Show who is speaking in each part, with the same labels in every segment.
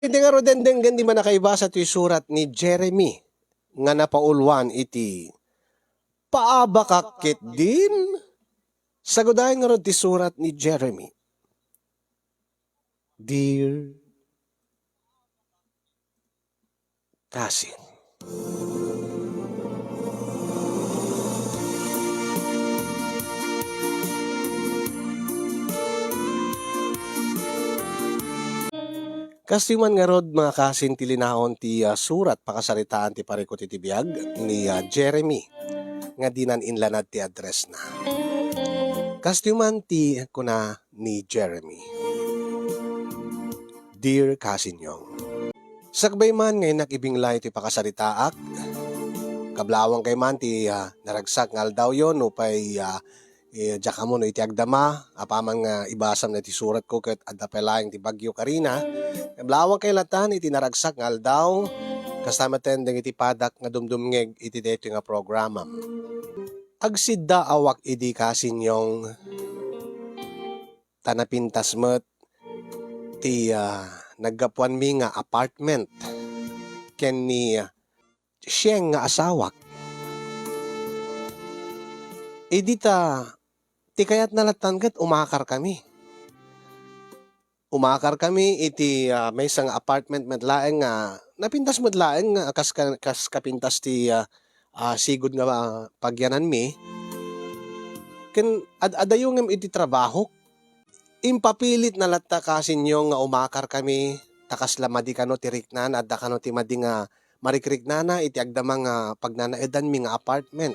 Speaker 1: Iti nga ro dendeng di man nakaibasa ti surat ni Jeremy nga napaulwan iti paabakakit din. Sagudahin nga ro ti surat ni Jeremy. Dear Cousin. Kastiman nga rod mga kasin ti linahon ti surat pakasaritaan ti pareko ti tibiyag ni Jeremy nga dinan inlanad ti address na. Kastiman ti kuna ni Jeremy. Dear Cousin Yong, sakbay man ngay nakibinglay ti pakasaritaak, kablawang kay man ti naragsak ngal daw yon upay jaka mo no iti agdama, apaman nga ibasam na ti surat ko ket adda pelayang ti bagyo karina, kablawang kay latan iti naragsak ngal daw, kasama tendeng iti padak nga dumdumngeg iti deto nga programa. Agsidda awak idi Cousin Yong tanapintas met ti naggapuan mi nga apartment ken ni siyeng nga asawak. Dita ti kayat nalatan ket umakar kami. Umakar kami iti may isang apartment met laeng nga napintas met laeng nga kas kapintas ti sigud nga pagyanan mi. Ken adayong iti trabaho. Impapilit na latta Cousin Yong nga umakar kami takas lamadi kano ti riknan adda kano ti madi nga marikriknana iti agdama nga pagnanaedan mi nga apartment.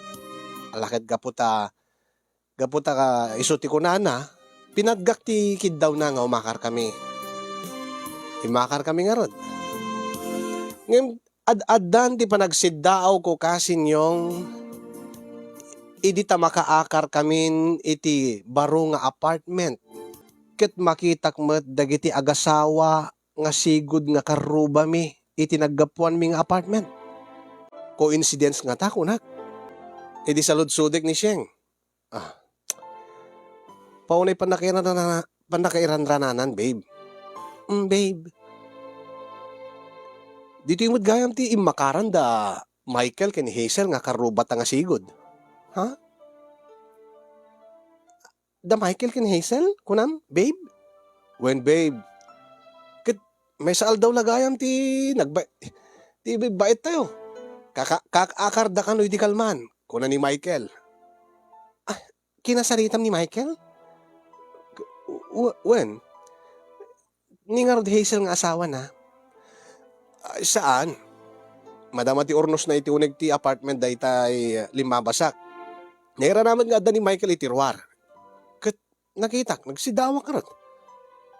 Speaker 1: Alakad gaputa ka iso ti kunana pinadgak ti kiddaw na nga umakar kami. Imakar kami nga rod. Ngem ad-addan ti panagsiddaaw ko Cousin Yong idi ta makaakar kamin iti baro nga apartment. Ket makitak met dagiti agasawa nga sigud nga karuba mi iti naggapuan mi nga apartment. Coincidence nga ta kunak. Idi saludsudek ni Sheng. Paunay panakairanrananan, babe. Babe. Dito yung gayam ti imakaran da Michael ken Hazel nga karuba ta nga sigud. Ha? Da Michael ken Hazel? Kunam, babe? When, babe? Ket may saal daw lagayam ti bait tayo. Kakakar da kanoy di kalman. Kuna ni Michael. Kinasaritam ni Michael? When? Ni nga rod Hazel nga asawa na. Saan? Madama ti ornos na iti uneg ti apartment da itay limabasak. Naira naman nga da ni Michael itirwar. Ket nakitak, nagsidawa ka rod.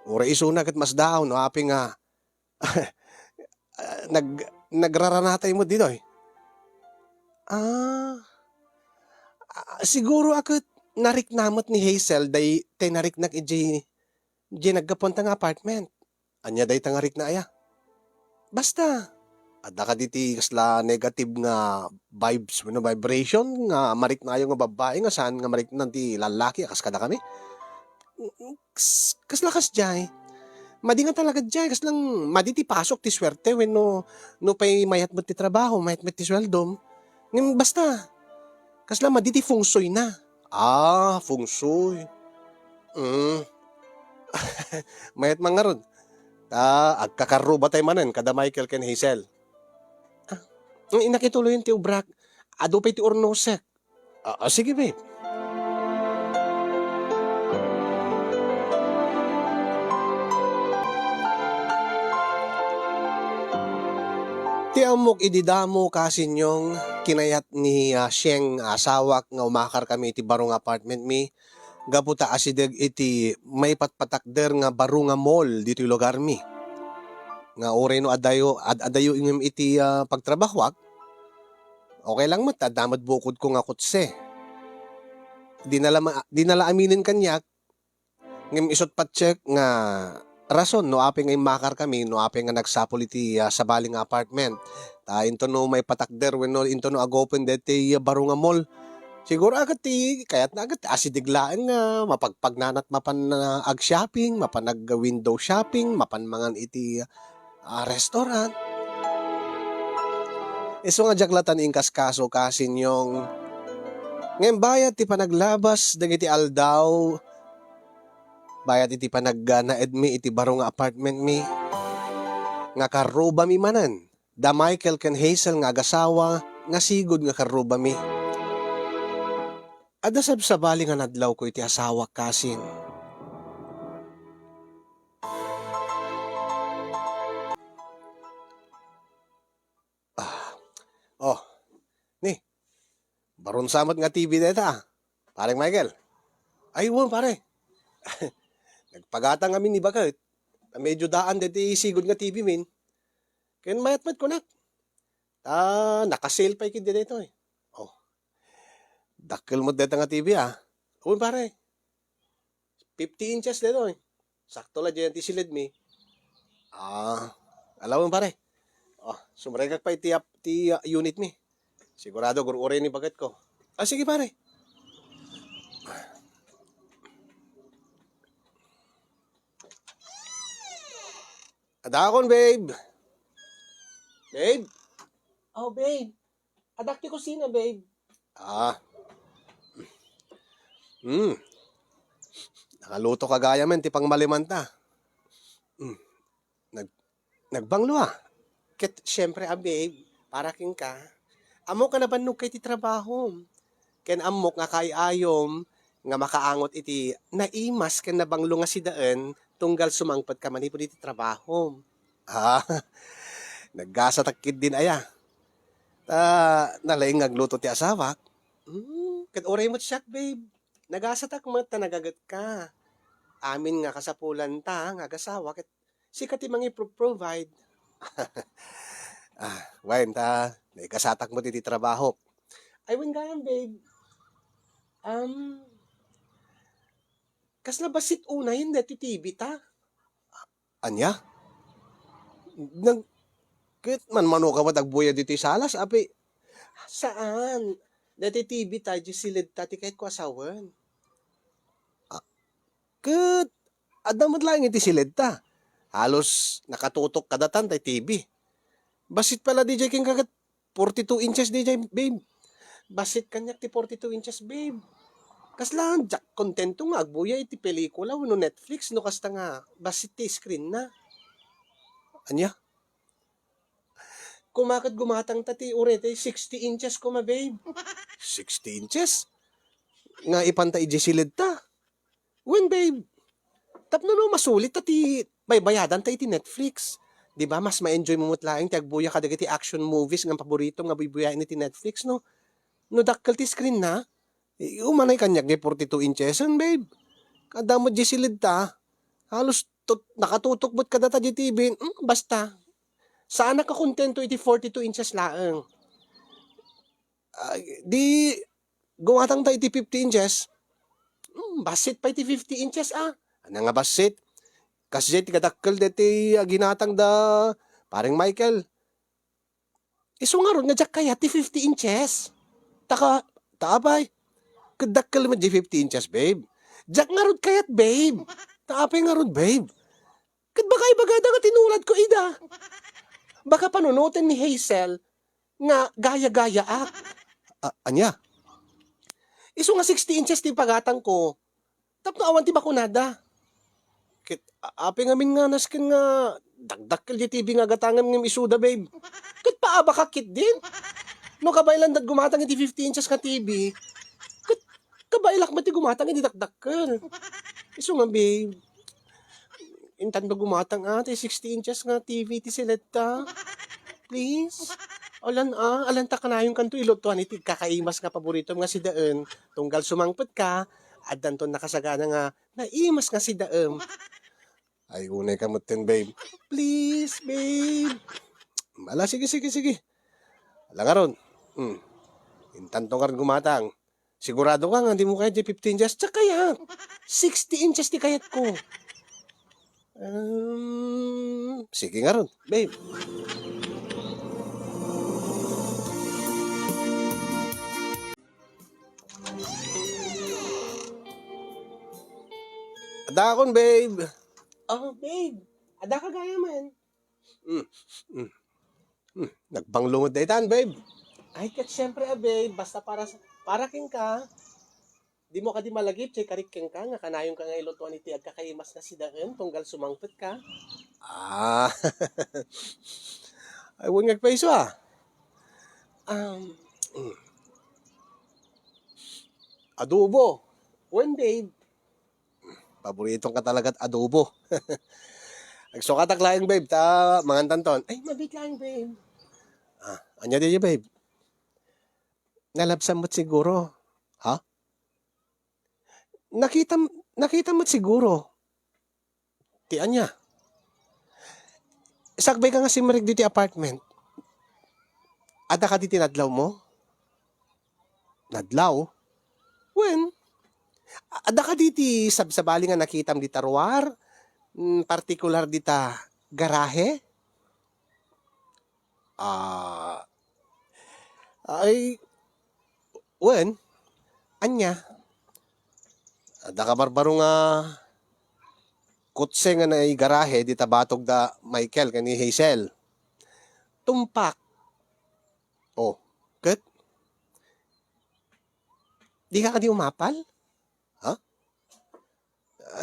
Speaker 1: Ura iso na ket mas daw no api nga nagraranatay mo dito eh. Siguro akit nariknamot ni Hazel day tay nariknak iji naggapunta nga apartment. Anya day tangarik na aya. Basta adda ka diti kasla negative nga vibes no vibration nga mariknayo nga babae nga saan nga mariknan ti lalaki akas kada kami. Kasla kas jay. Madi nga talaga jay kaslang madi ti pasok ti swerte wenno no pay mayat met ti trabaho, mayat met ti sweldom. Ngem basta kasla madi ti feng shui na. Feng shui. Mayat mga rod. Agkakaruba tayo manen kada Michael ken Hazel. Inakituloy ti ubrak. Ado pa ti ornosek. Sige babe. Ti amok ididamo Cousin Yong kinayat ni Sheng asawak nga umakar kami iti barong apartment mi. Gaputa asideg iti may patpatakder nga baro nga mall dito yung lugar mi. Nga oray no adayo ingem iti pagtrabahwak. Okay lang mat, damad bukod ko nga kutse. Di nala aminin kanyak. Ngem isot patcheck nga rason no ape nga makar kami no ape nga nagsapol iti sa baling apartment. Into no may patakder wenno into no agopen deti baro nga mall. Siguro agad kayat na agad asidiglaan nga mapagpagnanat mapan ag shopping, mapan nag window shopping, mapan mangan iti restaurant. Iso nga jaklatan ingkas kaso kasin yung ngayon bayad ti panaglabas dagiti aldaw, bayad iti naed mi iti baro nga apartment mi, nga karuba mi manan. Da Michael ken Hazel nga agasawa, nga sigod nga karuba mi. Ada sabsabali nga nadlaw ko iti asawa kasin. Oh, ni, baron samot nga TV deta. Pareng Michael. Ay, pare. Nagpagatang kami ni Bakit. Medyo daan deti sigod nga TV min. Ken mayat-mat ko na. Nakasale pa ikid dito eh. Oh, dakkel mo deta nga TV ah. Pare. 50 inches dito eh. Sakto la dyan ti silid mi. Alam mo pare. Oh, sumregak pa iti unit mi. Sigurado gurure ni Bakit ko. Sige pare. Adakon, babe. Babe?
Speaker 2: Oh, babe. Adak ti kusina, babe.
Speaker 1: Nakaluto kagaya man, ti pangmalimanta. Nagbanglo ah.
Speaker 2: Ket, syempre, babe, para king ka. Amo ka na bannog kay ti trabaho. Ken amok nga kay ayom, nga makaangot iti naimas ken nabanglo nga si daan, tunggal sumangpad ka manipod iti trabaho.
Speaker 1: Naggasa takid din aya. Nalaing ngagluto ti asawa.
Speaker 2: Ket oray mo't siyak, babe. Nagasatak mo ta nagagat ka. Amin nga kasapulan ta, nga agasawa, ket sikat ti mangi provide.
Speaker 1: Wain naikasatak mo ti trabaho.
Speaker 2: Ay, wen gayam, babe. Kas nabasit unay, hindi ti TV ta.
Speaker 1: Anya? Kit man ka ba tagbuya dito salas, api?
Speaker 2: Saan? Dati TV ta, di silid ta, ti kahit ko asawan.
Speaker 1: Kit, adamot lang iti silid ta. Halos nakatutok kadatan tay TV. Basit pala DJ king kagat 42 inches DJ, babe.
Speaker 2: Basit kanyak ti 42 inches, babe. Kas lang, jak kontento nga, agbuya iti pelikula, no Netflix, no kasta nga, basit ti screen na.
Speaker 1: Anya?
Speaker 2: Kumakad gumatang tati urete, 60 inches ko ma, babe.
Speaker 1: 60 inches? Nga ipanta iji silid ta.
Speaker 2: When, babe? Tapno no, masulit tati, may bayadan tayo ti Netflix. Di ba mas ma-enjoy mo mutlaing ti agbuya kadagiti action movies nga paborito nga bubuyain ti Netflix, no? No dakkel ti screen na, umanay kanyak ni 42 inches, babe. Kada mo di silid ta, halos nakatutok bot kada ta di TV, basta. Saan ka kontento iti 42 inches laang?
Speaker 1: Di, gumatang tayo iti 50 inches.
Speaker 2: Basit pa iti 50 inches
Speaker 1: Ano nga basit? Kasi ti kadakkel deti ginatang da pareng Michael.
Speaker 2: Iso nga ron nga jak kaya ti 50 inches.
Speaker 1: Taapay. Kadakkel mo di 50 inches, babe.
Speaker 2: Jak nga ron kayat, babe.
Speaker 1: Taapay nga ron, babe.
Speaker 2: Kat baka ibagada nga tinulad ko, ida. Baka panunutin ni Hazel nga gaya-gaya
Speaker 1: Anya?
Speaker 2: Iso nga 60 inches ti pagatang ko. Tapno awan ti bakunada.
Speaker 1: Api ngamin nga naskin nga dagdakkel di TV nga gatangan ng isuda, babe.
Speaker 2: Kat paaba ka kit din. No kabaylan dat gumatang iti 50 inches ka TV. Kat kabaylak mo ti gumatang iti dakdakkel. Iso nga, babe. Intan ba gumatang ti 60 inches nga TV ti sileta. Please. Alanta ka na yung kanto ilotuan iti kakaimas nga paborito nga si Daan. Tunggal sumangpot ka, at danton nakasagana nga naimas nga si Daan.
Speaker 1: Ay, unay ka mo tin, babe.
Speaker 2: Please, babe.
Speaker 1: Sige. Alam nga ron. Intan tong karon gumatang. Sigurado ka nga, hindi mo kaya di 15 inches.
Speaker 2: Tsaka kaya, 60 inches ti kayat ko.
Speaker 1: Sige nga ron, babe. Adakon, babe.
Speaker 2: Oh, babe. Ada ka gaya man.
Speaker 1: Mm, mm, Nagbanglungod na itan, babe.
Speaker 2: Ay, kat syempre, babe, basta para king ka, di mo ka di malagip, chay kariking ka, nga kanayon ka nga ilutuan iti agkakaimas na sidaan, tunggal sumangpet ka.
Speaker 1: Ah, ay, huwag nagpaiso ah.
Speaker 2: Um,
Speaker 1: Adobo.
Speaker 2: when, babe,
Speaker 1: Paboritong ka talaga't adobo. Nagsukatak laing, babe, ta, mangan tanton.
Speaker 2: ay, mabit lang, babe.
Speaker 1: Anya di babe? Nalabsan mo't siguro. Ha? Nakita, nakita mo't siguro. Ti anya. Sakbay ka nga si Marig dito apartment. Ada ka di tinadlaw mo? Nadlaw? When? Ada ka diti sabsabali nga nakitam di tarwar? Particular dita garahe? Ah, ay, when? Anya? Ada ka barbaro nga kutse nga na garahe di tabatog da Michael kani Hazel. Tumpak. Oh, ket? Di ka di umapal? Ha?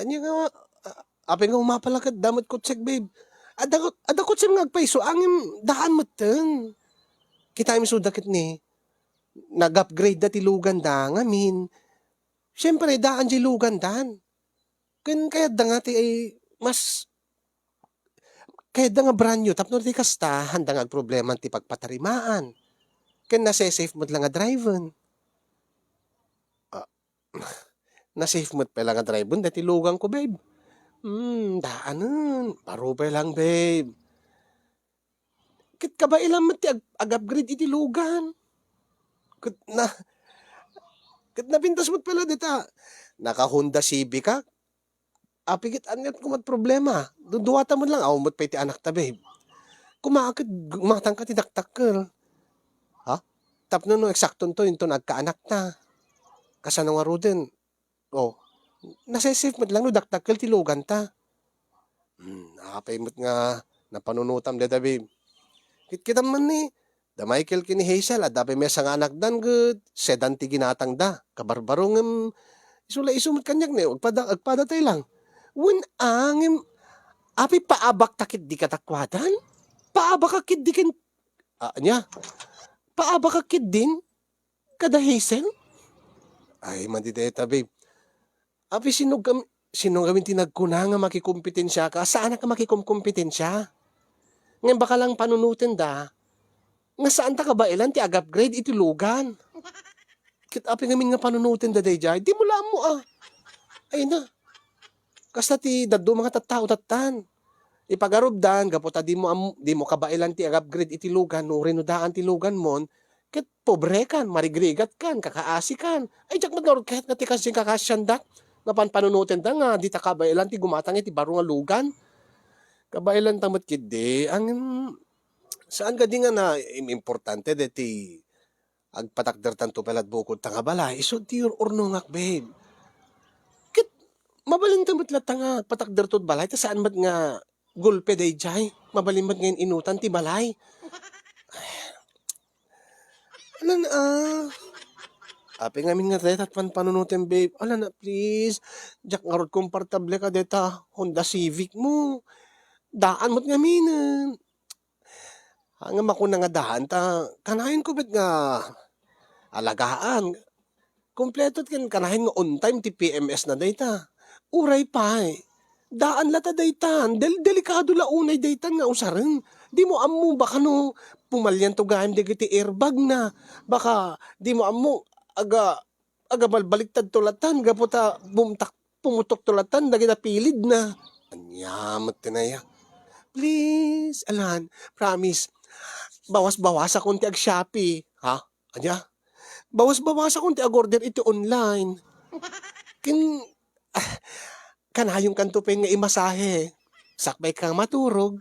Speaker 1: Anya nga, apeng nga umapal agad damot kutsek babe. Ada kutsek nga agpaiso angin daan mateng. Kita mi sudakit ni nag-upgrade da tilugan da ngamin. Siyempre daan di lugan dan. Kaya da nga ti ay mas kaya da nga brand new tapno ti kasta handa nga problema ti pagpatarimaan. Kaya nasa-safe mo lang nga driven. Na-safe mo't pa lang nga drive dati lugang ko, babe. Daanan. Paro pa lang, babe. Kit ka ba ilang ti ag-upgrade iti lugan? Kit na, kit napintas mo't pala dita. Naka Honda Civic ka? Apigit anyat ko mat problema. Duduwata mo lang, mo't pa iti anak ta, babe. Kumakit, gumatang ka tidaktakkel. Ha? Tapno no, eksakton to, yun to nagkaanak na. Kasano nga ro din. Oh, nasa-safe mo't lang no, daktakkel ti lugan ta. Nakapay mo't nga napanunutam dada babe. Kita man ni, da Michael kini Hazel, at dapay may nga anak dan good, sedan ti ginatang da, kabarbarong isula isumot kanyak ni, agpada tayo lang. Win angim, api paabak takit di katakwadan? Paabak akit di kin, anya, paabak akit din, kada Hazel? Ay, mandideta babe. Api sinong kami tinagkuna nga makikumpetensya ka? Saan ka makikumpetensya? Ngayon baka lang panunutin da, nga saan ta ka ba ilan ti ag-upgrade iti lugan? Kit api ngamin nga panunutin da day jay, di mo lang mo Ay na, kasta ti daddo mga tattao tattan. Ipagarudan, gaputa di mo kabailan ti ag-upgrade iti lugan, no rinudaan ti lugan mon, kit pobre kan, marigrigat kan, kakaasi kan. Ay, jak magnarod kahit nga ti kasing kakasyandak, nga panunutin da nga, di ta kabailan ti gumatang iti baro nga lugan. Kabailan tamat kidi, ang saan ka di nga na importante deti agpatakder tanto pelat bukod tanga balay, iso ti urnungak babe. Kit mabalin tamat lata nga patakder tot balay, ta saan mat nga gulpe day jay, mabalin mat ngayon inutan ti balay. Alam na api ngamin nga deta at panunutin babe, ala na please, jak nga rod komportable ka deta, Honda Civic mo. Daan mo't ngaminan. Hanggang makuna nga daan ta, kanahin ko bet nga alagaan. Kompleto ken kanahin nga on time ti PMS na dayta. Uray pa Daan lata daytan, delikado la unay daytan nga usaren. Di mo ammo baka no pumalyan to gayam dagiti airbag na. Baka di mo ammo aga balbaliktad tulatan gaputa pumutok tulatan dagita pilid na. Anyamat tinaya. Please, alan, promise. Bawas-bawas akong ti ag-Shopee. Ha? Anya? Bawas-bawas akong ti ag-order ito online. Kin, kanayong kantupen nga imasahe. Sakbay kang maturog.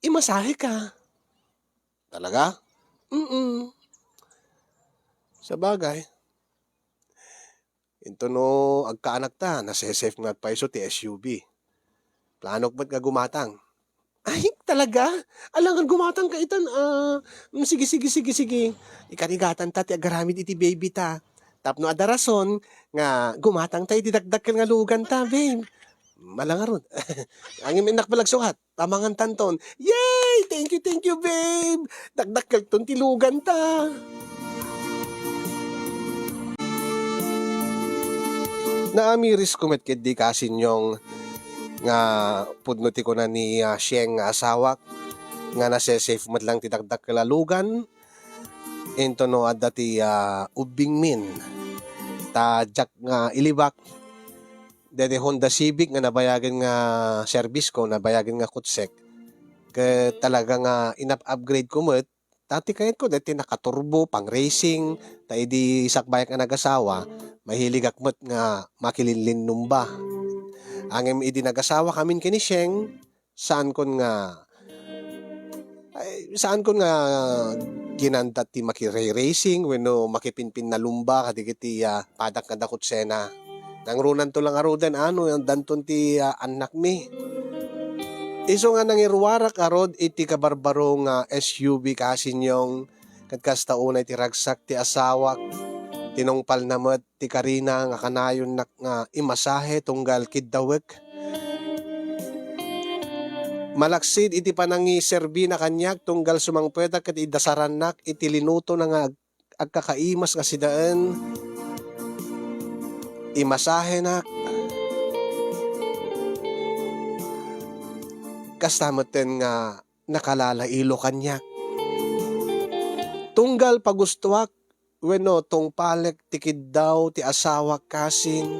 Speaker 1: Imasahe ka. Talaga? Sa bagay. Ito no, agkaanak ta, nasa safe nga paiso ti SUV. Planok ba't nga gumatang?
Speaker 2: Ay, talaga? Alangan gumatang ka itan, sige, sige, sige, sige. Ikanigatan ta ti agaramid iti baby ta. Tapno ada rason nga gumatang ta iti dakdakkel nga lugan ta, babe. Malangaron. Ang iminak balagsukat. Tamangan tanton. Yay! Thank you, babe. Dakdakkel ton ti lugan ta. Naamiris kumet ket di kasin yung nga pudno ti ko na ni Sheng nga asawak nga nase-safe mat lang ti dakdakkel a lugan. Into no adda ti ubing min. Ta jak nga ilibak. Dede Honda Civic nga nabayagan nga service ko, nabayagan nga kutsek. Ke talaga nga inap-upgrade ko met. Dati kayat ko, dati nakaturbo, pang racing, ta di sakbayak nga nagasawa, mahilig akmet nga makilinlin numba. Angem idi nagasawa kamin kini Sheng, saan kon nga, saan kon nga ginandat ti makire-racing, wenno makipinpin na lumba, kadikiti padak nga dakot sena. Nangrunan to lang arodan, yung danton ti anak mi. Iso nga nangiruwarak arod iti kabarbaro nga SUV kasin yung kadkasta unay ti ragsak ti asawak tinongpal namet ti Karina nga kanayon nga imasahe tunggal kiddawek. Malaksid iti panangi serbi na kanyak tunggal sumangpweda ket idasaranak iti linuto na nga agkakaimas nga sidaan. Imasahe nak kastamoten nga nakalalailo kanyak. Tunggal pagustuak wenno tungpalek tikid daw ti asawak kasin.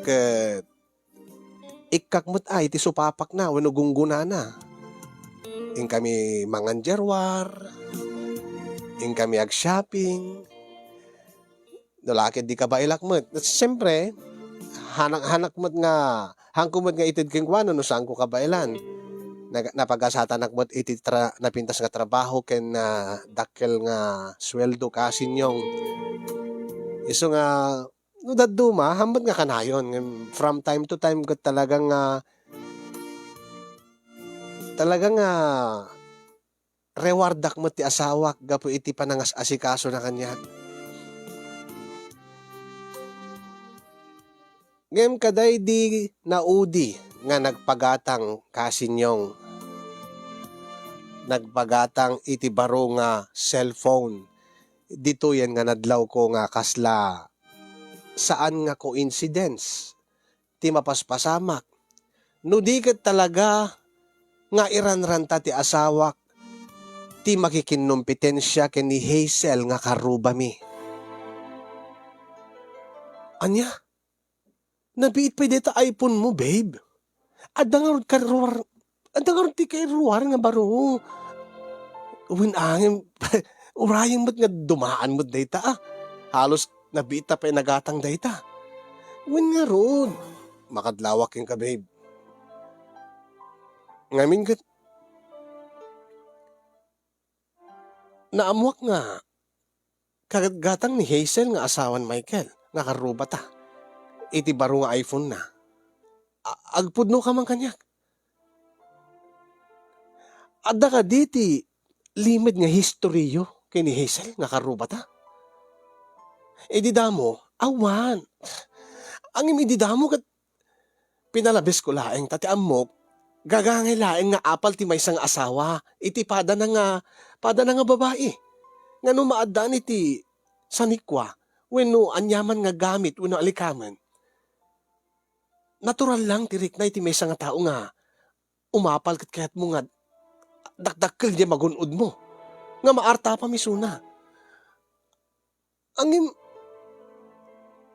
Speaker 2: Ket ikkakmut ay ti supapak na wenno gungguna na. Ing kami manganjerwar, ing kami ag-shopping. Dalakid di ka ba ilakmut. Siyempre, hanak mo't nga hangkumot nga itid king kwano no saan ko kabailan. Napagasatan nakmot iti napintas nga trabaho ken dakkel nga sweldo kasin yung iso nga no daduma hambot nga kanayon from time to time ket talagang rewardak mo ti asawak gapo iti panangas asikaso na kanya. Ngem kaday di naudi nga nagpagatang kasinyong nagpagatang iti baro nga cellphone. Dito yan nga nadlaw ko nga kasla saan nga coincidence ti mapaspasamak. No di ket talaga nga iranranta ti asawak ti makikinumpitensya ken ni Hazel nga karuba mi. Anya? Nabiit pa dito iPhone mo, babe. Adang ti kay ruwar nga baro. Uwin angin, urayang mo't nga dumaan mo't data Halos nabiit pa nagatang data. Uwin nga ron. Makadlawak yung ka, babe. Ngamin kat, naamuak nga, kagatang ni Hazel nga asawan Michael, nga karuba ta. Iti baro nga iPhone na. Agpudno ka man kanyak. Adda ka diti limit nga historyo kay ni Hazel nga karuba ta. Di damo, awan. Ang imidi damo kat pinalabis ko laeng tati amok gagangay laeng nga apal ti may sang asawa. Iti pada na nga babae. Nga numaaddan iti sanikwa wenno anyaman nga gamit wenno alikaman. Natural lang tirik na iti may nga tao nga umapal kat kayat mo nga dakdakkel di magunod mo nga maarta pa misuna. Angin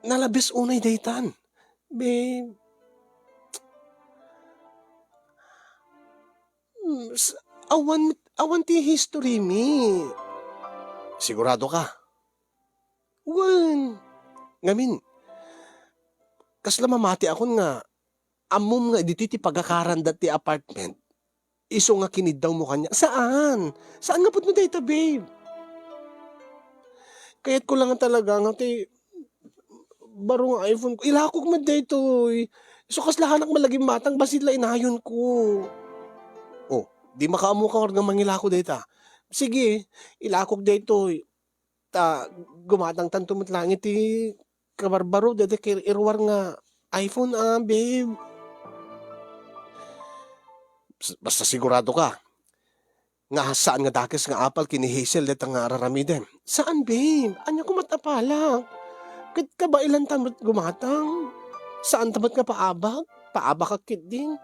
Speaker 2: nalabis unay daytan. Babe. Awan ti history mi. Sigurado ka? Wan. Ngamin, kasla mamati akon nga amom nga diti ti pagakarandat ti apartment. Iso nga kinid daw mo kanya. Saan? Saan nga put mo data, babe? Kaya't ko lang talaga nga ti baro nga iPhone ko. Ilakog mo dito. So kaslahanak malagim matang basit la inayon ko. Oh, di makaamu ka or nga mangilako data. Sige, ilakok dito. Ta, gumatang tantumot langit ti kabarbaro dati kay irwar nga iPhone babe. Basta sigurado ka. Nga saan nga dakes nga apal kini Hazel deta nga araramiden. Saan babe? Anya ko matapala. Kat ka ba ilan tamot gumatang? Saan tamot nga paabak? Paabak ka kit din.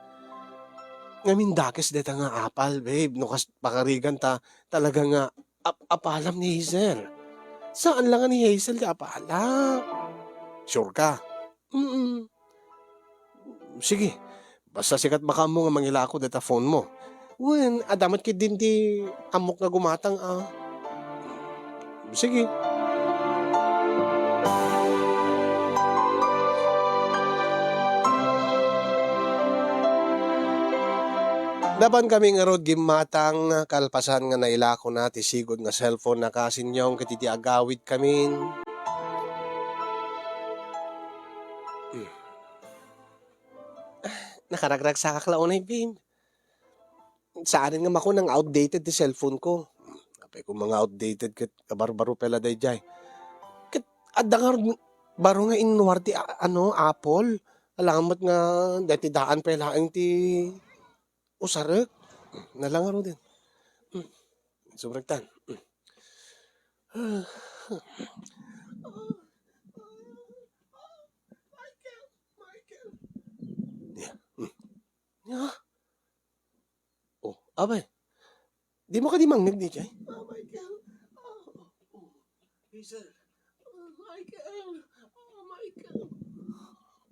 Speaker 2: Ngamin dakes deta nga apal babe. No kas pakarigan ta talaga nga apalam ni Hazel. Saan lang nga ni Hazel ka apalam? Sure ka? Sige. Basta sikat baka mo nga mangilako deta phone mo. Wen, adamat kit din di amok nga gumatang Sige. Daban kami nga rod gimatang kalpasan nga nailako na ti sigod nga cellphone na kasinyong kiti agawid kami. Nakaragrag sa kaklaunay, babe. Saanin nga mako ng outdated ti cellphone ko. Kapay ko mga outdated kat kabarbaro pala dayjay. Kat adda nga baro nga inuwar ti Apple. Alamat nga dati daan pala ang ti usarek. Nalangaro din. Subrektan. Yeah. Oh, abay. Di mo ka di mangnig di jay? Oh, Michael. Hazel. Michael. Oh, Michael.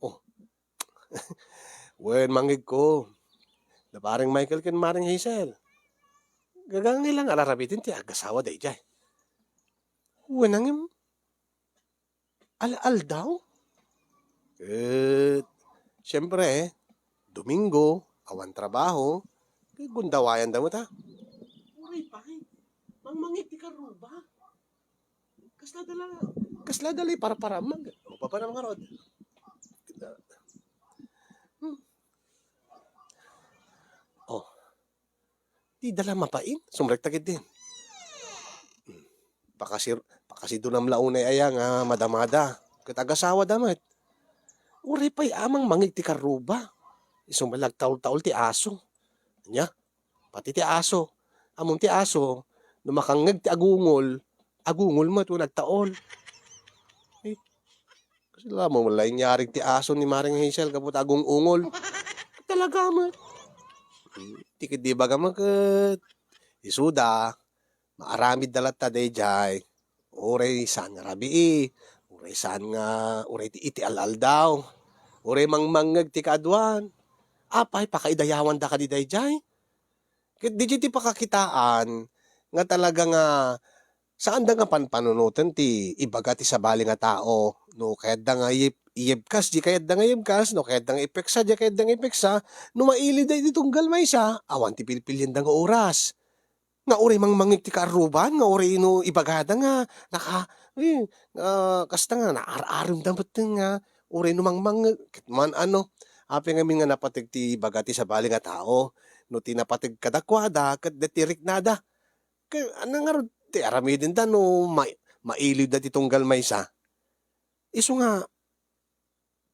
Speaker 2: Oh. Wen, mangig ko. Na parang Michael ken maring Hazel. Gagang nilang alarabitin ti agasawa day jay. Wen ang al daw? Siyempre, Domingo, awan trabaho, gundawayan daw ta. Uray pa mangmangit ti karuba. Kasla dala para mag. O pa naman rod. Oh. Di dala mapain, sumrek tagid din. Pakasi dunam launay aya nga madamada. Ket agasawa damat. Uray pa'y amang mangit ti karuba. Isumalag taul-taul ti aso. Anya, pati ti aso. Among ti aso, numakangag ti agungol mo ito nagtaol. Kasi alam mo, wala yung nyarig ti aso ni Maring Hazel kapot agong ungol. Talaga mo. Tikid di baga makat. Isuda, maaramid dalat ta day jay. Uray saan nga rabi Uray saan nga, uray ti iti alal daw. Uray mangmangag ti kaadwan. Apay, pakaidayawan da ka di dayjay. Di ti pakakitaan, nga talaga nga, saan da nga panpanunutan ti ibaga ti sabali nga tao. No, kayad da nga iyebkas, di kayad da nga iyebkas, no, kayad da nga ipeksa, di kayad da nga ipeksa, no, maili da iti tunggal may sa, awan ti pilipilyan da nga oras. Nga uri mangmangik ti kaaruban, nga uri no ibagada nga, kasta nga, naaram damat nga, uri no mangmangik, kitman api nga nga napatig ti bagati sa bali nga tao. No tinapatig kadakwada, kat detirik nada. Ano nga ron, ti aramidin da no mailid da ti tunggal may sa. Iso nga,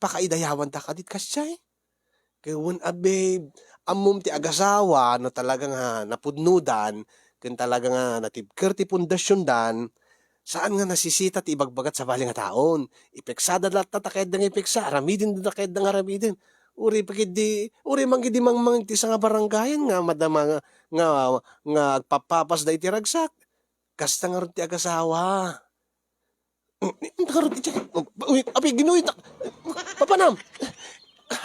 Speaker 2: pakaidayawan da kadit kasyay. Kaya babe, amom ti agasawa, no talaga nga napudnudan, kaya talaga nga natibker ti pundasyon dan, saan nga nasisita ti ibagbagat sa bali nga taon. Ipeksada lahat tataked nga ipeksa, aramidin da taked nga aramidin. Uri manggidi mang ti nga baranggayan nga madama nga agpapapas da iti ragsak. Kasta nga ron ti agasawa. Nakaroon ti api ginuit. Papanam.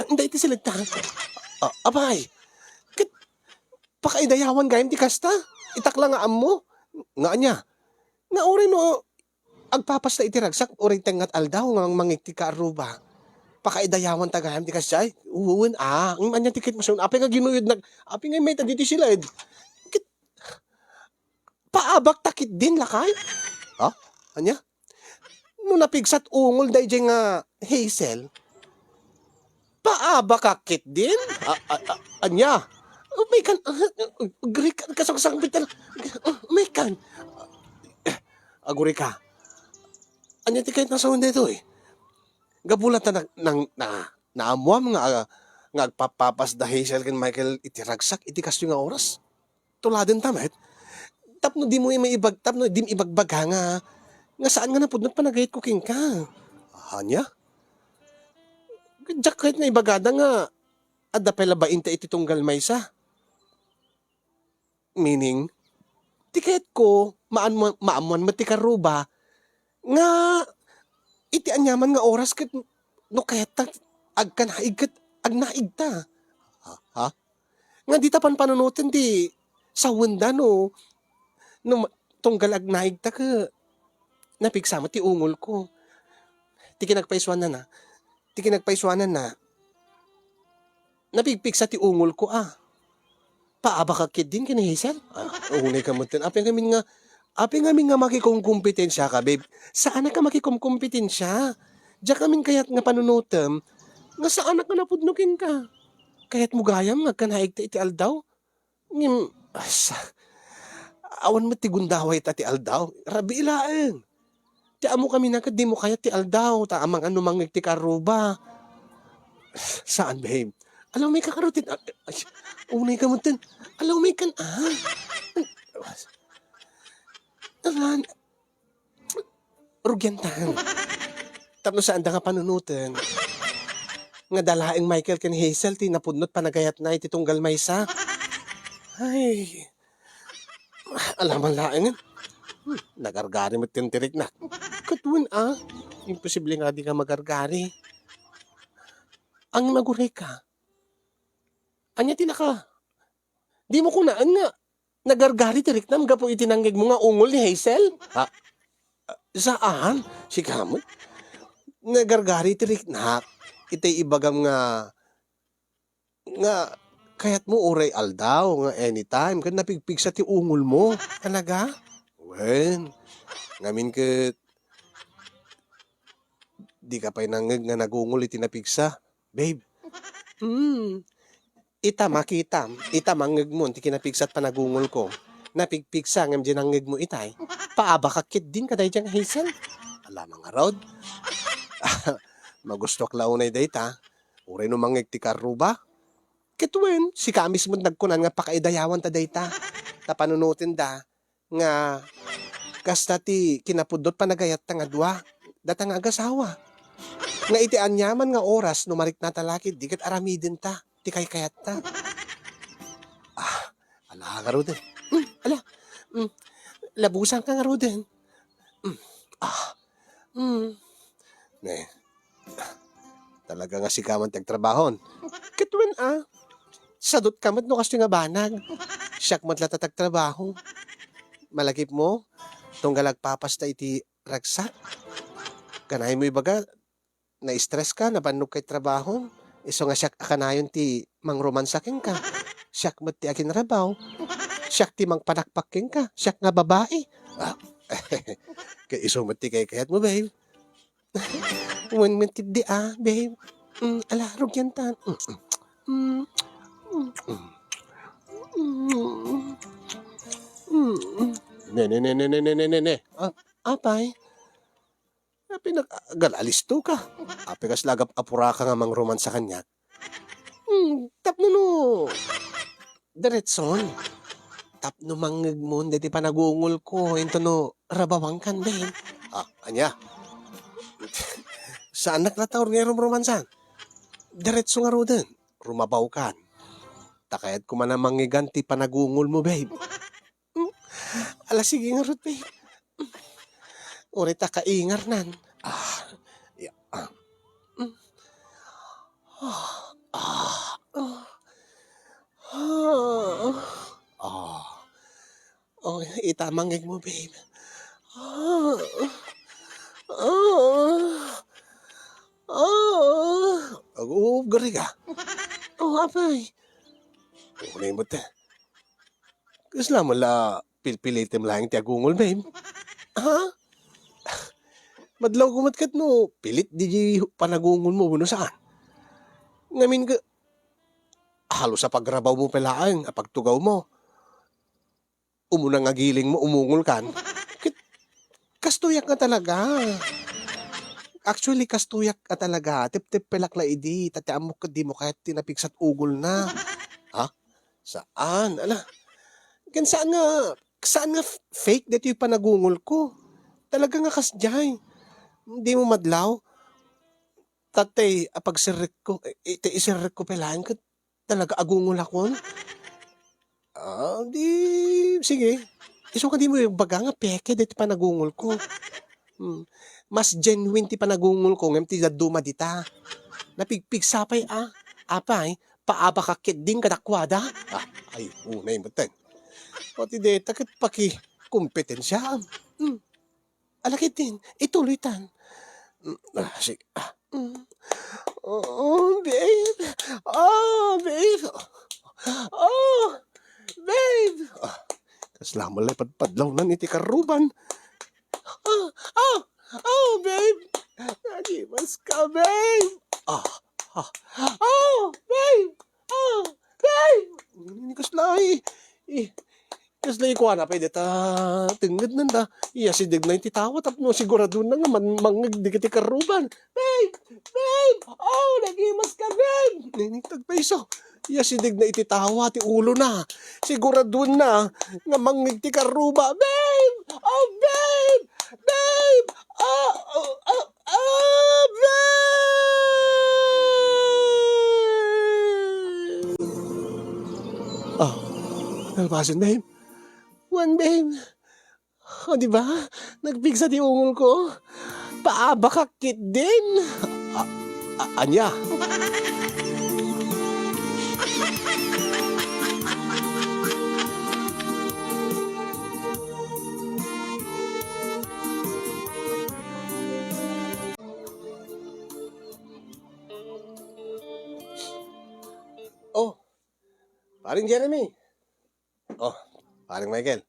Speaker 2: Hindi iti silagta. Abay. Pakaidayawan gayam ti kasta. Itakla nga ammo. Nga anya. Nga uri no agpapas da iti ragsak. Uri tengat aldaw nga mangik ti kaaruba. Pakaidayawan tagaham ti kasyay. Uwan, ang anya tikit mo siya. Api nga ginuyod api nga may taditi sila. Paabak takit din lakay. Anya? No napigsat ungol day nga Hazel, Paaba kakit din? Anya? May kan, aguri ka, kasang bital. May kan. Aguri ka. Anya ti kahit nasa hindi ito eh. Gabulat na naamuam nga agpapapas da Hazel ken Michael iti ragsak iti kasto nga oras. Tuladen tamet. Tapno di mo may ibag, tapno di mo ibagbaga nga saan nga napudnot panagayit ko king ka. Anya? Diyak kahit nga ibagada nga adda pala ba inta iti tunggal maysa? Meaning, tiket ko, maamuan mo ti karuba, nga, iti anyaman nga oras kat, no kahit agkan haig kat, agnaig ta. Ha? Nga di tapan panunutin di, sa wanda no, tunggal agnaig ta ka, napigsa mo ti ungol ko. Ti kinagpaiswanan na, napigpigsa ti ungol ko paaba ka kid din kini Hazel? Unay ka mo tin. Apeng kami nga makikumpetensya ka, babe. Saan ka makikumpetensya? Diyan kaming kayat nga panunutem, nga saan ka napudnukin ka? Kayat mo gayam nga kanaig iti aldaw? Awan mo ti gundaway ti aldaw. Rabi ilaeng. Ti amo kami na di mo kayat ti aldaw. Ta amang ano mangig ti karuba. Saan, babe? Alam may kakarutin. Unay ka mo tin. Alam may kan Alan. Rugyantan. Tapno saan da nga panunutin. Nga dalaing Michael ken Hazel ti napudnot panagayat na iti tunggal maysa. Ay. Alam ang laing. Nagargari mo tintirik na. Katun Imposible nga di ka magargari. Ang naguray ka. Anya tinaka. Di mo kunaan nga. Nagargari tirik na mga po itinanggig mo nga ungol ni Hazel. Saan? Si Kamot? Nagargari tirik na. Itay ibagam nga kayat mo uray aldaw nga anytime kan napigpig sa ti ungol mo. Talaga? Wen. Ngamin ka di ka pa'y nangag nga nagungol itinapigsa. Babe. Ita mangag mo, ti kinapigsat pa nagungol ko. Napigpigsa ngam dinangag mo itay. Paaba kakit din kaday diyang Hazel. Alam nga rod. Magustok launay dayta. Uray no mangag ti karuba. Kitwen, si kamis mo nagkunan nga pakaidayawan ta dayta. Tapanunutin da nga kasta ti kinapudot panagayat ta nga dua. Data nga agasawa. Nga iti anyaman nga oras no marik na talakid, di kat aramidin ta. Ti kayat ta. Ala ka Roden. Labusan ka nga Roden. Ne. Talaga nga si kaman tagtrabahon. Kitwen sadot kamat no kasi nga banag. Siyak mat lata tagtrabaho. Malagip mo, tunggal agpapasta iti ragsak. Kanay mo ibaga, na-stress ka, nabannog kay trabaho. Iso nga siyak akanayon ti mangromansaking ka. Siyak mat ti akin rabaw. Siyak ti mangpanakpaking ka. Siyak nga babae. Kaya iso mat ti kayat mo, babe. Wan man ti di babe. Ala, rugyan tan. Ne. Apay. Pinag-alisto ka. Apikas lagap apura ka nga mangroman sa kanya. Tapno no. Diretson. Tapno mangag mo. Diti pa nagungol ko. Ito no. Rabawang kan, babe. Anya. Saan naklatawar nga romansan? Diretso nga Roden. Rumabaw kan. Takayat ko man na mangiganti pa nagungol mo, babe. Ala, sige nga Rod, babe. Uri ta kaingar nan. Itamangig mo, babe. Gari ka. Apay. Unay mo te. Kasla mo la pilpilitim lang ti agungol, babe. Madlaw kumatkat no. Pilit di panagungol mo. Saan?
Speaker 1: Ngamin ka, halos sa pagrabaw mo pelaan, pagtugaw mo. Umunang nga giling mo, umungol kan. Kastuyak nga talaga. Actually, kastuyak ka talaga. Tip-tip pelak la idi. Tatiaan mo ka di mo kahit tinapiksat ugol na. Ha? Saan? Ala, saan nga fake dito yung panagungol ko? Talaga nga kasjay. Hindi mo madlaw. Tatay, apag sirik ko, iti isirik ko pelaan ka. Talaga agungol ako. Di, sige. Iso ka di mo yung baga nga peke dito panagungol ko. Hmm. Mas genuine ti panagungol ko ngem ti daduma dita. Napigpigsapay apay paaba kakit din kadakwada. Ay unay maten. Pati deta ket paki kompetensya. Hmm. Alakit din ituloy tan. Sige. Oh, babe. Oh, babe. Oh, babe. Kasla mo lay padpadlaw na iti karuban. Oh, oh, oh, babe. Nagimas ka, babe. Ah, ah, oh, babe. Oh, babe. Kaslay. Kaslay ko na pwede ta. Tingad nanda. Iya si Dig na yung titawat. Tapno sigurado na nga mangag di kiti karuban. Babe, babe. Oh, nagimas ka, babe. Ninitag pa iso. Iya si Dig na ititawa ti ulo na. Sigurado na nga mangag ti karuba. Babe. Oh, babe. Babe! Babe! Nalpasan, babe. One, babe. O, di ba? Nagpigsa di ungol ko. Paaba kakit din. Anya? Oh, paring Jeremy. Oh, paring Michael.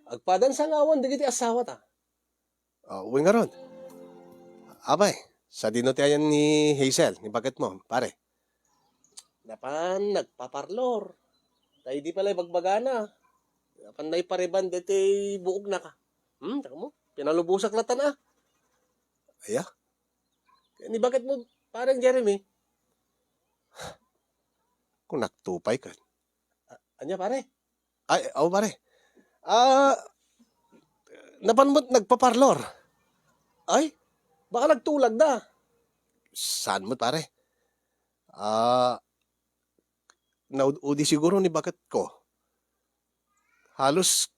Speaker 1: Agpadan sa ngawan, digiti asawa ta. Uwi nga ron. Abay, sa dinote ayan ni Hazel, ni bakit mo, pare. Napan, nagpaparlor. Tayo di pala bagbagana. Napan na ipariban, deti buog na ka. Taka mo, pinalubusak na tan. Aya? Ni bakit mo, parang Jeremy? Kung naktupay ka. Anya pare? Ay, pare. Napan mo't nagpaparlor. Ay, baka nagtulag na. Saan mo pare? Naudi siguro ni bakit ko. Halos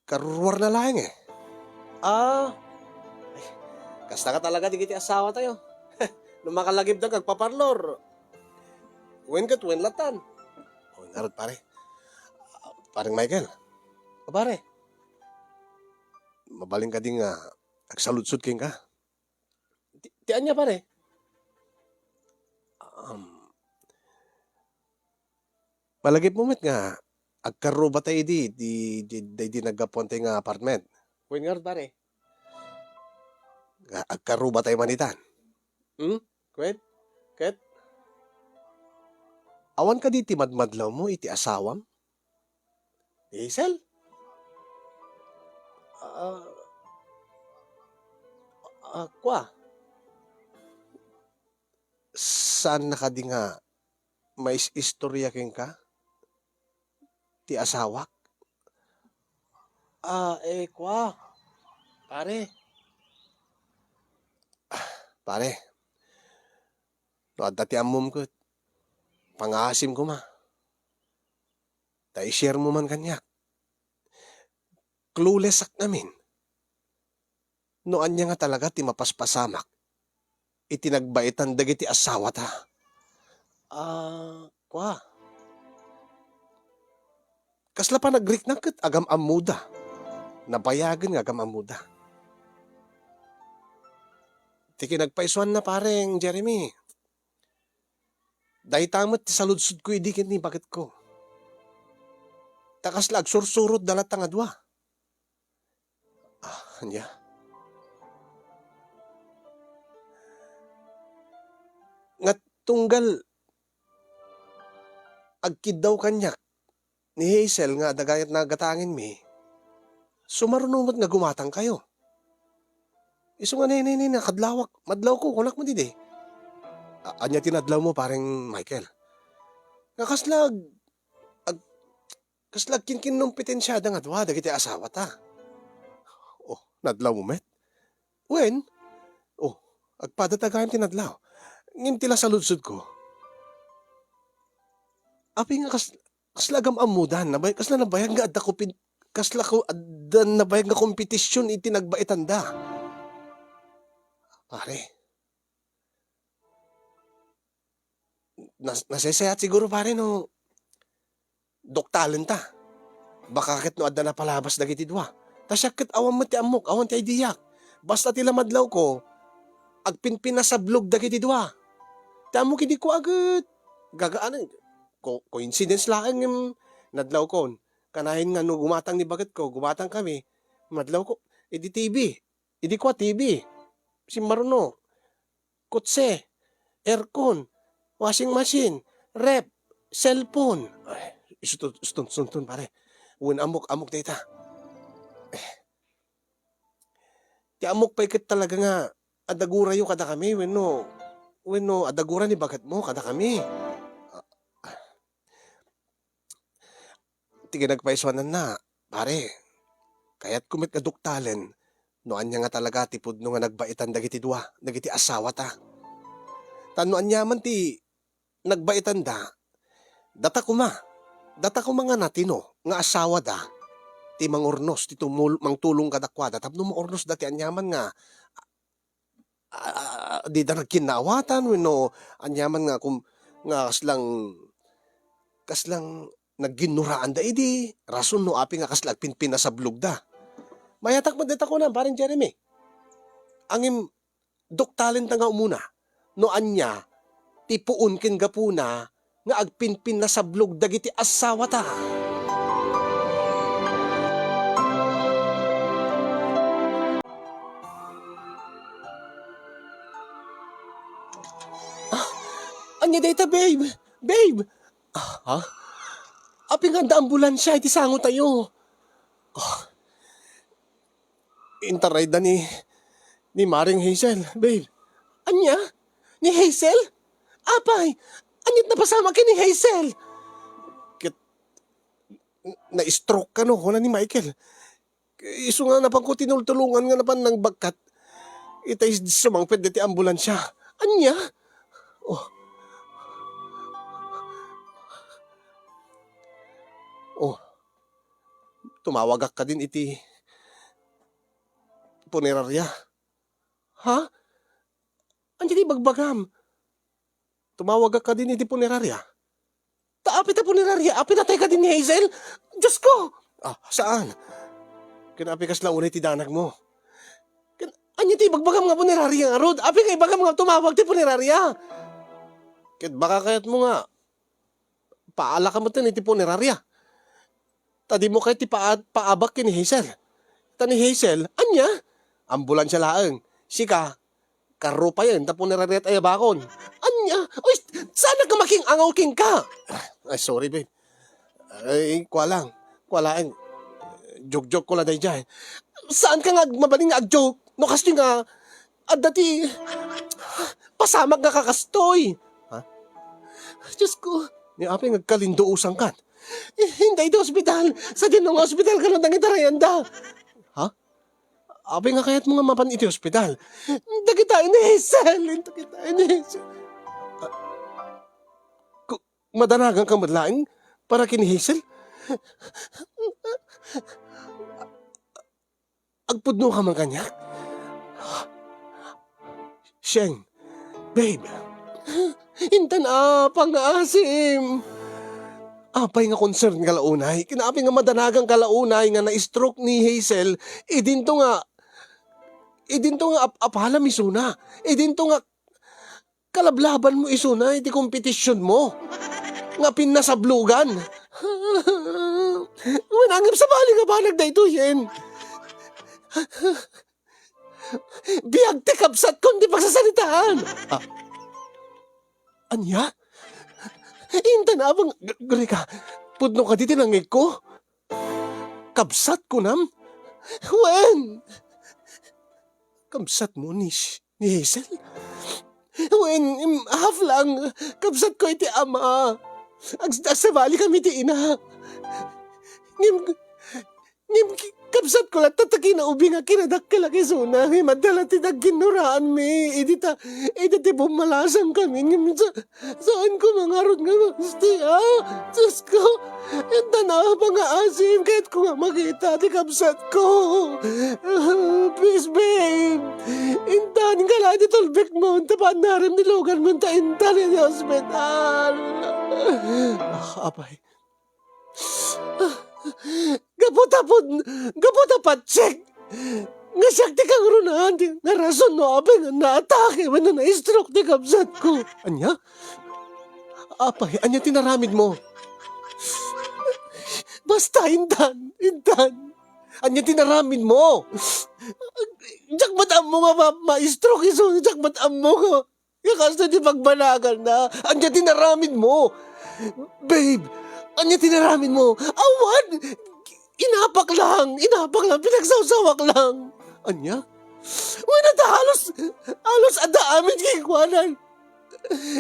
Speaker 1: karuwar na lang eh. Ay, kasta ka talaga di kiti asawa tayo. Nung makalagib na kagpaparlor. Wen latan. Narod pare. Parang Michael. Pare. Mabaling ka din nga. Agsaludsud king ka. Tian niya pare. Palagip mo met nga. Agkaro ba tayo di nagkapunta nga apartment. Wen nga pare. Agkaro ba tayo manitan? Kwet? Ket? Awan ka di timadmadlaw mo iti asawam? Hazel? Kwa? Saan na ka di nga may istorya king ka? Ti asawak? Kwa? Pare. Pare. No, at dati amom ko. Pangasim ko ma. I-share mo man kanyak. Clueless ak namin. Noan niya nga talaga ti mapaspasamak. Itinagbaitan dagiti asawa ta. Kwa. Kasla pa nagrik na kat agam amuda. Nabayagan nga agam amuda. Tiki nagpaisuan na pareng Jeremy. Dahil tamot ti saludsud ko idikin ni bakit ko. Takas lag sursurot dalat tangadwa. Anya. tunggal agkid daw kanyak ni Hazel nga dagayat na gatangin mi, sumarunumot nga gumatang kayo. Iso nga nini kadlawak, madlaw ko, kunak mo didi. Anya tinadlaw mo parang Michael. Nga kaslag kinkin nung pitensyada nga duwa, dagiti asawa ta. Oh, nadlaw mo met? When? Oh, agpadatagayam tinadlaw. Ngim tila sa ludsud ko. Api nga kaslagam amudan, kasla nabayag nga adda ko kasla ko adda nabayag nga kompetisyon iti nagbaitanda. Pare. Nasesayat siguro pare no doktalent ta. Baka ket no adda na palabas dagiti dua. Tasyak ket awan mo ti amok, awan ti idiyak. Basta ti lamadlaw ko, agpinpinasablog dagiti dua. Tamo kidi ko agad. Gagaan coincidence lang yung nadlaw ko. Kanahin nga no gumatang ni bagat ko, gumatang kami. Madlaw ko, edi TV. Edi ko TV. Si Maruno. Kutse. Aircon. Washing machine. Rep. Cellphone. Ay, istun pare. Uwan amok data. Ti amok pa ikat talaga nga adagura yung kada kami. When no adagura ni bagat mo kada kami. Tiga nagpaiswanan na, pare. Kaya't kumit nga duktalen, noan niya nga talaga tipod no nga nagbaitan dagiti dua, dagiti asawa ta. Tanuan niya man ti nagbaitan da, data ko nga natino, nga asawa da, ti mangurnos, ti mangtulong kadakwa, tapno maurnos dati anyaman nga, di da nagkinawatan, no, anyaman nga nga kaslang nagginuraan da idi, rason no api nga kaslag pinpinasablog da. Mayatak mo dita ko na, parang Jeremy. Angim, doktalent nga umuna, no anya, tipuun kin gapuna, nga agpinpinasablog dagiti asawa ta. Anya data, babe? Babe! Ha? Aping handa ambulansya, iti sango tayo. Oh. Intaray da ni Maring Hazel, babe. Anya? Ni Hazel? Apay, anyat na pasama ki ni Hazel. Na-stroke ka no, wala ni Michael. Iso nga napang ko tinultulungan nga napan ng bagkat. Itay sumangped diti ambulansya. Anya? Oh, tumawagak ka din iti punerarya. Ha? Andiyan bagbagam. Tumawagak ka din iti punerarya. Taapit na punerarya, apit na tayo ka din ni Hazel. Diyos ko! Saan? Kinapi kas lang unay ti danag mo. Andiyan ti bagbagam nga punerarya nga, Rod. Api kay bagam nga tumawag ti punerarya. Baka kayat mo nga, paala ka mo tin iti punerarya. Tadi mo kay ti paabak ni Hazel. Tani Hazel, anya? Ambulansya laeng. Sika, karo pa yan, tapo nararet ay bakon. Anya? Uy, sana ka making angaw king ka. Ay, sorry babe. Ay, kwa lang. Joke ko lang day dyan. Saan ka nga mabaling nga joke? No kasi nga, dati, pasamag nga kakastoy. Ha? Diyos ko, ni api nagkalindo usang kan. Hindi ito ospital. Sa dinong ospital ka lang nangitarayanda. Ha? Abi nga kaya't mga mapan iti ospital. Dakitain ni Hazel. Madanagang ka madlaing para kini Hazel? Agpudno ka man kanya? Sheng, babe. Intan pang-asim. Apay nga concern nga launay. Kinaapay nga madanagang kalaunay nga na-stroke ni Hazel. Idinto nga apala misuna. Idinto nga kalablaban mo isuna. Iti kompetisyon mo. Nga pinasablugan. Manangip sa bali nga banag da ito yan. Biyag ti kapsat kundi pagsasalitaan.
Speaker 2: Anya? Inta na abang, Greka, pudno ka di tinangig ko? Kabsat ko nam? Wen! Kabsat mo ni Hazel? Wen, half lang, kabsat ko iti ama. Agsabali kami ti ina. Ngim, ngim, kapsat ko lang tataki na ubi nga kinadakkel laki suna. Ngim, madala ti dagginuraan mi. Idi ti bumalasang kami. Ngim, saan ko mangarot nga gusti, ha? Diyos ko, enta na mga asim kahit ko nga makita ti kapsat ko. Please, babe. Intan ka lang di tulbik mo. Tapan na rin nilugan mo ta intan di hospital. Apay. Gapot check. Nga sakti kang runahan di nga rason no abay nga naatake man na na-stroke di kapsat ko. Anya? Apay, anya tinaramid mo? Basta, intan. Anya tinaramid mo? Diyak ba't mo nga ma-stroke iso? Diyak ba't mo nga? Kasta di pagbanagan na. Anya tinaramid mo? Babe, anya tinaramid mo? Awan! Inapak lang, pinagsawsawak lang. Anya? Wala na halos adaamin kay Kwanan.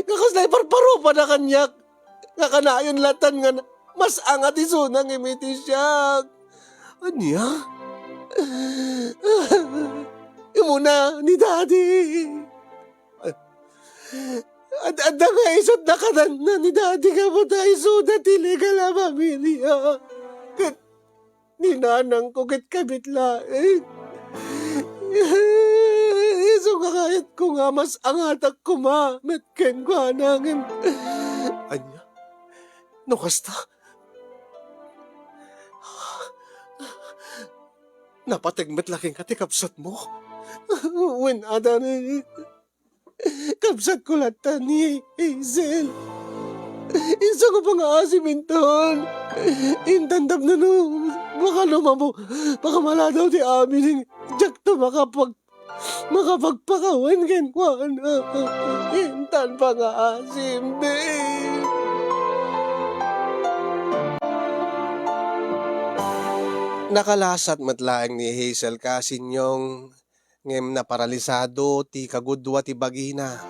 Speaker 2: Nakaslay parparo pa na kanyak. Nakanayon latan nga mas angat iso nang imiti siya. Anya? Imuna ni Daddy. At nga isot na kanan na ni Daddy ka mo tayo suda tiligal na pamilya. Kat ninanang ko kat kabit lain. Iso nga kahit ko nga mas angatak ko ma. Metken ko anangin. Anya? No kasta? Napatigmet laking katikapsat mo. When ada ni kapsat ko lata ni Hazel. Isa ko pa nga asiminton. Intandam na no. Baka lumabo. Baka maladaw di amin. Diyak to makapagpakawan ken ko na. Intan pa nga asim, babe.
Speaker 1: Nakalasat matlaeng ni Hazel kasinyong ngem na paralisado ti kagudwa ti bagina.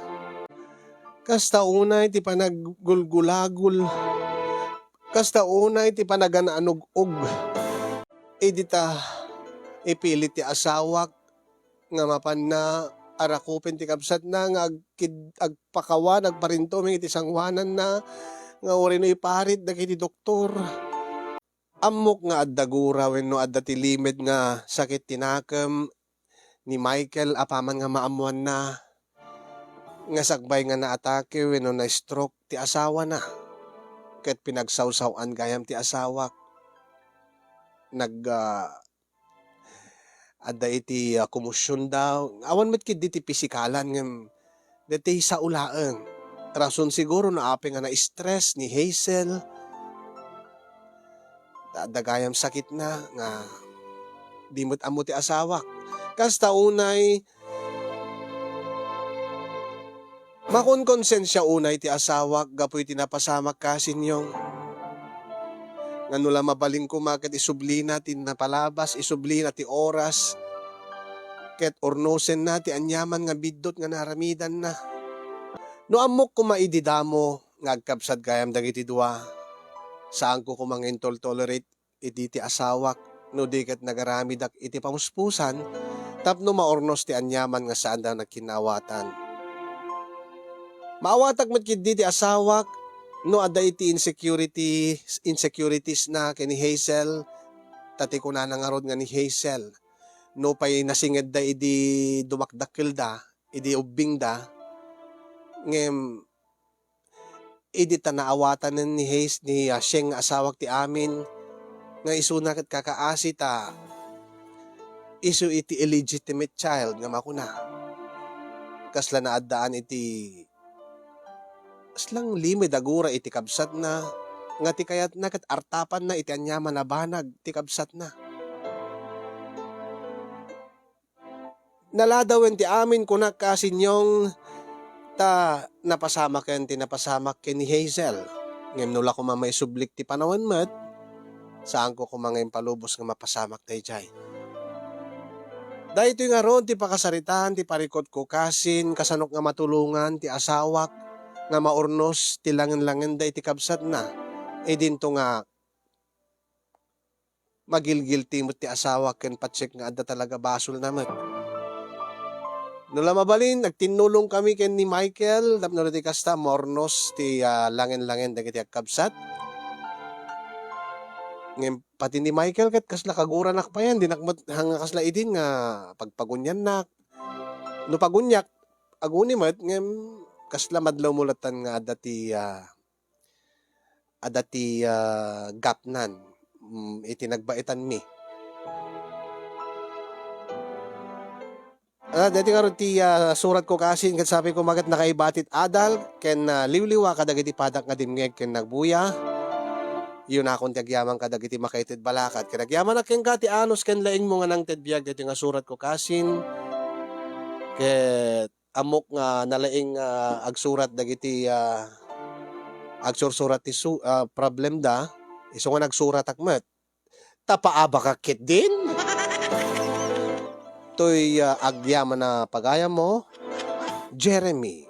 Speaker 1: Kasta unay ti panaggulgulagul. Kasta unay ti panagananog-og. Idita ipilit ti asawak nga mapan na arakupin ti kapsat na nga agpakawan agparinto iti sangwanan na nga uri no iparit dagiti doktor. Amok nga addagura wenno adda ti limit nga sakit tinakem ni Michael apaman nga maamuan na nga sakbay nga naatake wenno na stroke ti asawa na ket pinagsawsawan gayam ti asawak adda iti kumusyon daw awan met ket ti pisikalan ngem deti sa ulaeng rason siguro na ape nga na stress ni Hazel dagayam sakit na nga dimot amo ti asawak. Kasta unay makonkonsensya unay ti asawak gapoy tinapasamak kasinyong ngano la mabaling kumaket isublina ti napalabas isublina ti oras ket ornosen na ti anyaman nga biddot nga naramidan na. No amok kumaididamo nga agkabsat gayam dagiti dua. Saan ko kumangintol tolerate iti ti asawak no di ket nagaramidak iti pamuspusan tapno maornos ti anyaman nga saan daw nagkinawatan. Maawatag met ket ti asawak no adda iti insecurities na kini Hazel tati kuna nangarod nga ni Hazel no pay nasinged da idi dumakdakkel da idi ubbing da ngem idi ta naawatan ni Sheng asawak ti amin nga isuna ket kakaasi ta isu iti illegitimate child nga makuna kasla na addaan iti aslang limid agura iti kabsat na nga ti kayat na ket artapan na iti anyaman na banag ti kabsat na. Naladawen ti amin kunak kasinyong napasamak ken tinapasamak ken ni Hazel. Ngem nula ko mamay sublik ti panawan met, saan ko kumangay palubos nga mapasamak dayjay. Dahito nga ron ti pakasaritaan ti parikot ko kasin kasanok nga matulungan ti asawak nga maurnos ti langen-langen day ti kabsat na. E dinto nga magilgilti mo ti asawak ken patsek nga adda talaga basol na met. Nula mabalin, nagtinulong kami ken ni Michael, tapno ti kasta mornos ti langen-langen dagiti agkabsat. Ngem pati ni Michael ket kasla kaguranak pa yan, dinakmat hanga kasla idin nga pagpagunyan nak. No pagunyak, aguni met ngem kasla madlaw mulatan nga adda ti gapnan. Iti nagbaitan mi. Dati nga ron ti surat ko kasin ket sabi ko magat nakaibatit adal ken liwliwa kadagiti padak nga dimngeg ken nagbuya. Yun akong tiagyaman kadagiti makaited balakat. Ken agyaman ken ka ti anos ken laing mo nga nang tedbiag dati nga surat ko kasin. Ket amok nga nalaing agsurat dagiti agsursurat ti problem da. Isu nga nagsurat akmet. Tapaaba ka kit din. To'y agyaman na pagaya mo, Jeremy.